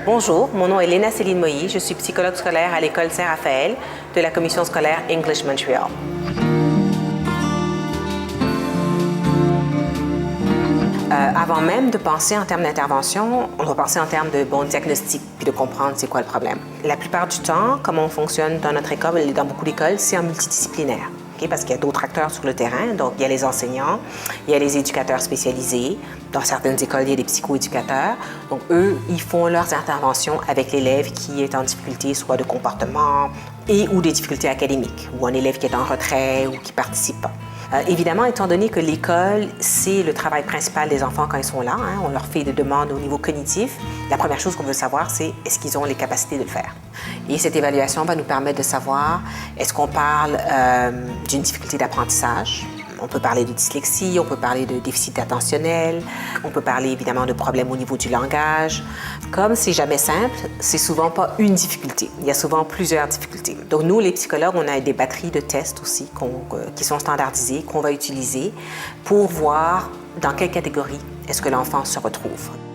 Bonjour, mon nom est Léna Céline Moïse, je suis psychologue scolaire à l'école Saint-Raphaël de la commission scolaire English Montreal. Avant même de penser en termes d'intervention, on doit penser en termes de diagnostic puis de comprendre c'est quoi le problème. La plupart du temps, comment on fonctionne dans notre école et dans beaucoup d'écoles, c'est en multidisciplinaire. Parce qu'il y a d'autres acteurs sur le terrain. Donc, il y a les enseignants, il y a les éducateurs spécialisés. Dans certaines écoles, il y a des psychoéducateurs. Donc, eux, ils font leurs interventions avec l'élève qui est en difficulté, soit de comportement ou des difficultés académiques, ou un élève qui est en retrait ou qui ne participe pas. Évidemment, étant donné que l'école, c'est le travail principal des enfants quand ils sont là, on leur fait des demandes au niveau cognitif, la première chose qu'on veut savoir, c'est est-ce qu'ils ont les capacités de le faire. Et cette évaluation va nous permettre de savoir est-ce qu'on parle d'une difficulté d'apprentissage. On peut parler de dyslexie, on peut parler de déficit attentionnel, on peut parler évidemment de problèmes au niveau du langage. Comme c'est jamais simple, c'est souvent pas une difficulté. Il y a souvent plusieurs difficultés. Donc nous, les psychologues, on a des batteries de tests aussi qui sont standardisées, qu'on va utiliser pour voir dans quelle catégorie est-ce que l'enfant se retrouve.